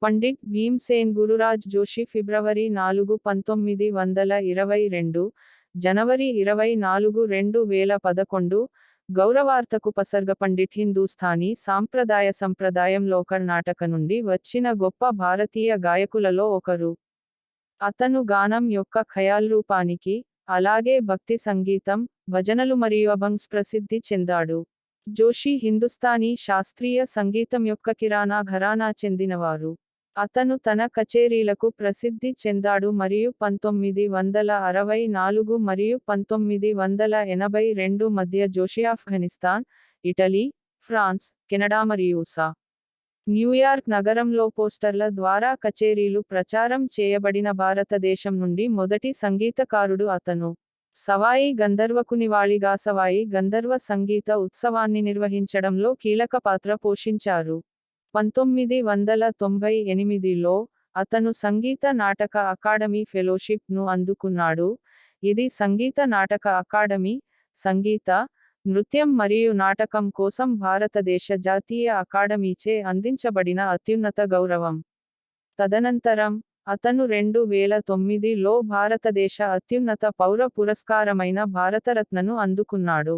పండిట్ భీమ్సేన్ గురురాజ్ జోషి ఫిబ్రవరి 4, 1922, జనవరి 24, 2011 గౌరవార్థకుపసర్గ పండిట్ హిందూస్థానీ సంప్రదాయంలో కర్ణాటక నుండి వచ్చిన గొప్ప భారతీయ గాయకులలో ఒకరు. అతను గానం యొక్క ఖయాల్ రూపానికి, అలాగే భక్తి సంగీతం, భజనలు మరియు అభంగ్స్ ప్రసిద్ధి చెందాడు. జోషి హిందుస్థానీ శాస్త్రీయ సంగీతం యొక్క కిరాణా ఘరానా చెందినవారు. అతను తన కచేరీలకు ప్రసిద్ధి చెందాడు మరియు 1964 మరియు 1982 మధ్య Joshi Afghanistan, Italy, France, Canada మరియు USA, న్యూయార్క్ నగరంలో పోస్టర్ల ద్వారా కచేరీలు ప్రచారం చేయబడిన భారతదేశం నుండి మొదటి సంగీతకారుడు అతను. సవాయి గంధర్వకు నివాళిగా సవాయి గంధర్వ సంగీత ఉత్సవాన్ని నిర్వహించడంలో కీలక పాత్ర పోషించారు. 1998లో అతను సంగీత నాటక అకాడమీ ఫెలోషిప్ ను అందుకున్నాడు, ఇది సంగీత నాటక అకాడమీ, సంగీత, నృత్యం మరియు నాటకం కోసం భారతదేశ జాతీయ అకాడమీచే అందించబడిన అత్యున్నత గౌరవం. తదనంతరం, అతను 2009లో భారతదేశ అత్యున్నత పౌర పురస్కారమైన భారతరత్నను అందుకున్నాడు.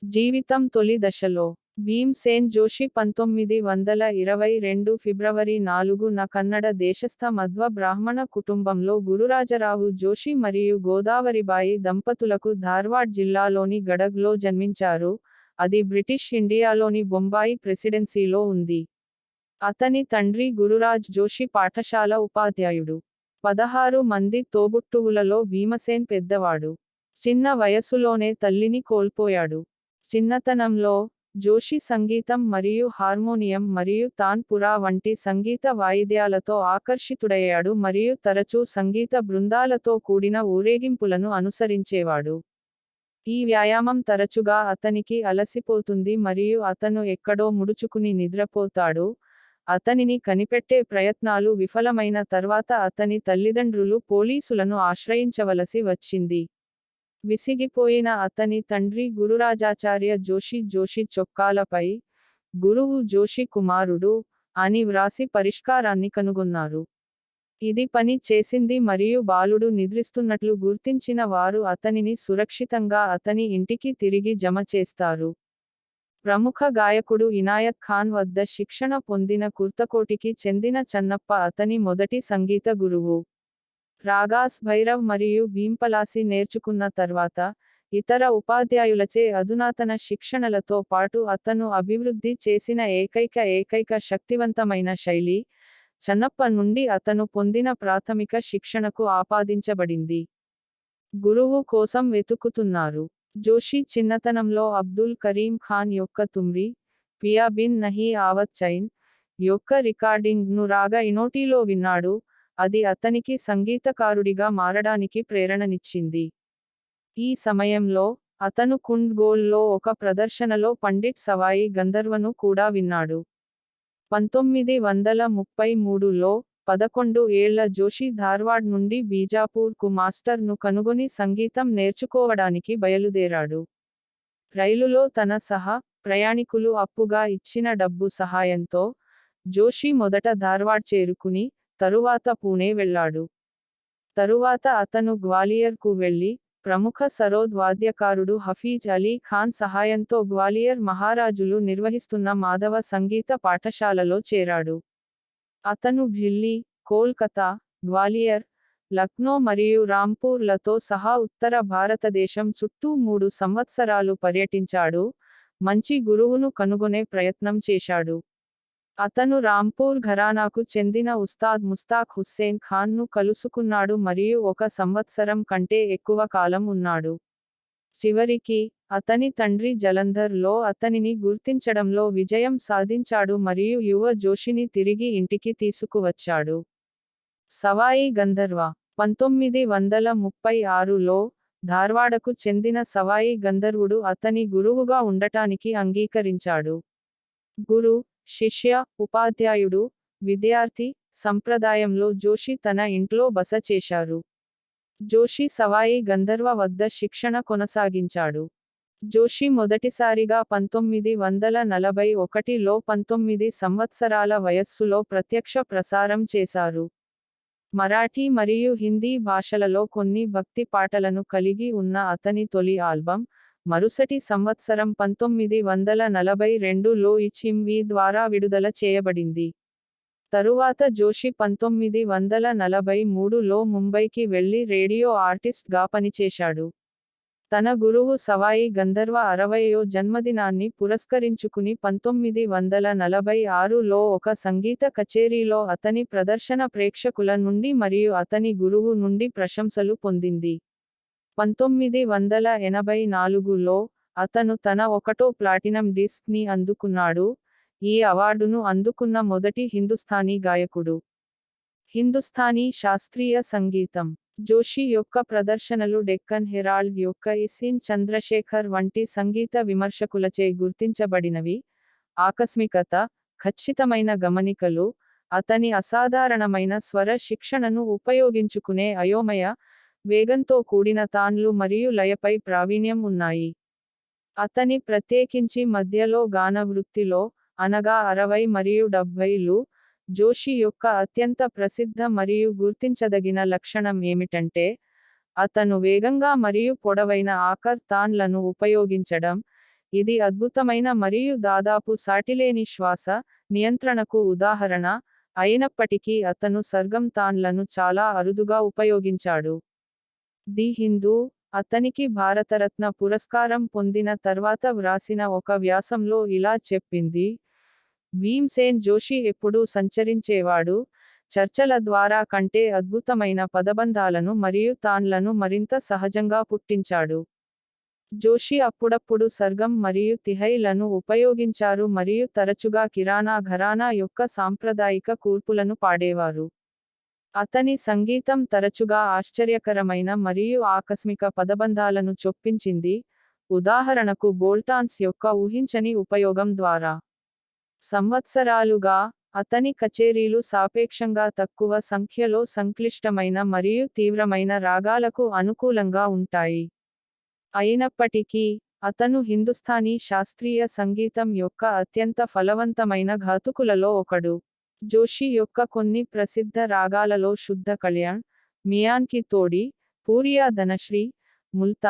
జీవితం తొలి దశలో భీమ్సేన్ జోషి 1922 ఫిబ్రవరి 4న కన్నడ దేశస్థ మధ్వ బ్రాహ్మణ కుటుంబంలో గురురాజరావు జోషి మరియు గోదావరిబాయి దంపతులకు ధార్వాడ్ జిల్లాలోని గడగ్లో జన్మించారు, అది బ్రిటిష్ ఇండియాలోని బొంబాయి ప్రెసిడెన్సీలో ఉంది. అతని తండ్రి గురురాజ్ జోషి పాఠశాల ఉపాధ్యాయుడు. 16 మంది తోబుట్టువులలో భీమసేన్ పెద్దవాడు. చిన్న వయసులోనే తల్లిని కోల్పోయాడు. చిన్నతనంలో, జోషి సంగీతం మరియు హార్మోనియం మరియు తాన్పురా వంటి సంగీత వాయిద్యాలతో ఆకర్షితుడయ్యాడు మరియు తరచూ సంగీత బృందాలతో కూడిన ఊరేగింపులను అనుసరించేవాడు. ఈ వ్యాయామం తరచుగా అతనికి అలసిపోతుంది మరియు అతను ఎక్కడో ముడుచుకుని నిద్రపోతాడు. అతనిని కనిపెట్టే ప్రయత్నాలు విఫలమైన తర్వాత అతని తల్లిదండ్రులు పోలీసులను ఆశ్రయించవలసి వచ్చింది. విసిగిపోయిన అతని తండ్రి గురురాజాచార్య జోషి జోషి చొక్కాలపై, గురువు జోషి కుమారుడు అని వ్రాసి పరిష్కారాన్ని కనుగొన్నారు. ఇది పని చేసింది మరియు బాలుడు నిద్రిస్తున్నట్లు గుర్తించిన వారు అతనిని సురక్షితంగా అతని ఇంటికి తిరిగి జమ చేస్తారు. ప్రముఖ గాయకుడు ఇనాయత్ ఖాన్ వద్ద శిక్షణ పొందిన కుర్తకోటికి చెందిన చన్నప్ప అతని మొదటి సంగీత గురువు. రాగాస్ భైరవ్ మరియు భీంపలాసి నేర్చుకున్న తర్వాత, ఇతర ఉపాధ్యాయులచే అధునాతన శిక్షణలతో పాటు అతను అభివృద్ధి చేసిన ఏకైక శక్తివంతమైన శైలి, చన్నప్ప నుండి అతను పొందిన ప్రాథమిక శిక్షణకు ఆపాదించబడింది. గురువు కోసం వెతుకుతున్నారు. జోషి చిన్నతనంలో అబ్దుల్ కరీం ఖాన్ యొక్క తుమ్రీ, పియా బిన్ నహీ ఆవత్ చైన్ యొక్క రికార్డింగ్ను రాగా ఇనోటీలో విన్నాడు, అది అతనికి సంగీతకారుడిగా మారడానికి ప్రేరణనిచ్చింది. ఈ సమయంలో, అతను కుండ్ గోల్లో ఒక ప్రదర్శనలో పండిట్ సవాయి గంధర్వను కూడా విన్నాడు. 1933లో, 11 ఏళ్ల జోషి ధార్వాడ్ నుండి బీజాపూర్ కు మాస్టర్ ను కనుగొని సంగీతం నేర్చుకోవడానికి బయలుదేరాడు. రైలులో తన ప్రయాణికులు అప్పుగా ఇచ్చిన డబ్బు సహాయంతో, జోషి మొదట ధార్వాడ్ చేరుకుని, తరువాత పూణే వెళ్లాడు. తరువాత అతను గ్వాలియర్ కు వెళ్లి, ప్రముఖ సరోద్ వాద్యకారుడు హఫీజ్ అలీ ఖాన్ సహాయంతో గ్వాలియర్ మహారాజులు నిర్వహిస్తున్న మాధవ సంగీత పాఠశాలలో చేరాడు. అతను ఢిల్లీ, కోల్కతా, గ్వాలియర్, లక్నో మరియు రాంపూర్ లతో సహా ఉత్తర భారతదేశం చుట్టూ 3 సంవత్సరాలు పర్యటించాడు, మంచి గురువును కనుగొనే ప్రయత్నం చేశాడు. అతను రాంపూర్ ఘరానాకు చెందిన ఉస్తాద్ ముస్తాక్ హుస్సేన్ ఖాన్ ను కలుసుకున్నాడు మరియు 1 సంవత్సరం కంటే ఎక్కువ కాలం ఉన్నాడు. చివరికి, అతని తండ్రి జలంధర్ లో అతనిని గుర్తించడంలో విజయం సాధించాడు మరియు యువ జోషిని తిరిగి ఇంటికి తీసుకువచ్చాడు. సవాయి గంధర్వ 1936లో, ధార్వాడకు చెందిన సవాయి గంధర్వుడు అతని గురువుగా ఉండటానికి అంగీకరించాడు. గురు, శిష్య, ఉపాధ్యాయుడు, విద్యార్థి సంప్రదాయంలో జోషి తన ఇంట్లో బస చేశారు. జోషి సవాయి గంధర్వ వద్ద శిక్షణ కొనసాగించాడు. జోషి మొదటిసారిగా 1941లో 19 సంవత్సరాల వయస్సులో ప్రత్యక్ష ప్రసారం చేశారు. మరాఠీ మరియు హిందీ భాషలలో కొన్ని భక్తి పాటలను కలిగి ఉన్న అతని తొలి ఆల్బం, మరుసటి సంవత్సరం 1942లో ఇచ్హిమ్వి ద్వారా విడుదల చేయబడింది. తరువాత జోషి 1943లో ముంబైకి వెళ్లి రేడియో ఆర్టిస్ట్ గా పనిచేశాడు. తన గురువు సవాయి గంధర్వ 60వ జన్మదినాన్ని పురస్కరించుకుని 1946లో ఒక సంగీత కచేరీలో అతని ప్రదర్శన ప్రేక్షకుల నుండి మరియు అతని గురువు నుండి ప్రశంసలు పొందింది. 1984లో, అతను తన 1వ ప్లాటినం డిస్క్ ని అందుకున్నాడు, ఈ అవార్డును అందుకున్న మొదటి హిందుస్థానీ గాయకుడు. హిందుస్థానీ శాస్త్రీయ సంగీతం. జోషి యొక్క ప్రదర్శనలు డెక్కన్ హెరాల్డ్ యొక్క ఎస్.ఎన్. చంద్రశేఖర్ వంటి సంగీత విమర్శకులచే గుర్తించబడినవి. ఆకస్మికత, ఖచ్చితమైన గమనికలు, అతని అసాధారణమైన స్వర శిక్షణను ఉపయోగించుకునే అయోమయ, వేగంతో కూడిన తాన్లు మరియు లయపై ప్రావీణ్యం ఉన్నాయి. అతని ప్రత్యేకించి మధ్యలో గాన వృత్తిలో, అనగా 60 మరియు 70లు, జోషి యొక్క అత్యంత ప్రసిద్ధ మరియు గుర్తించదగిన లక్షణం ఏమిటంటే, అతను వేగంగా మరియు పొడవైన ఆకర్ తాన్లను ఉపయోగించడం, ఇది అద్భుతమైన మరియు దాదాపు సాటిలేని శ్వాస నియంత్రణకు ఉదాహరణ, అయినప్పటికీ అతను సర్గం తాన్లను చాలా అరుదుగా ఉపయోగించాడు. ది హిందూ, అతనికి భారతరత్న పురస్కారం పొందిన తర్వాత వ్రాసిన ఒక వ్యాసంలో ఇలా చెప్పింది: భీమ్సేన్ జోషి ఎప్పుడూ సంచరించేవాడు, చర్చల ద్వారా కంటే అద్భుతమైన పదబంధాలను మరియు తాన్లను మరింత సహజంగా పుట్టించాడు. జోషి అప్పుడప్పుడు సర్గం మరియు తిహై-లను ఉపయోగించారు మరియు తరచుగా కిరాణా ఘరానా యొక్క సాంప్రదాయిక కూర్పులను పాడేవారు. అతని సంగీతం తరచుగా ఆశ్చర్యకరమైన మరియు ఆకస్మిక పదబంధాలను చొప్పించింది, ఉదాహరణకు బోల్టాన్స్ యొక్క ఊహించని ఉపయోగం ద్వారా. సంవత్సరాలుగా, అతని కచేరీలు సాపేక్షంగా తక్కువ సంఖ్యలో సంక్లిష్టమైన మరియు తీవ్రమైన రాగాలకు అనుకూలంగా ఉంటాయి. అయినప్పటికీ, అతను హిందుస్థానీ శాస్త్రీయ సంగీతం యొక్క అత్యంత ఫలవంతమైన ఘాతుకులలో ఒకడు. జోషి యొక్క కొన్ని ప్రసిద్ధ రాగాలలో శుద్ధ కళ్యాణ్, మియాన్ కి తోడి, పూరియా ధనశ్రీ, ముల్తాన్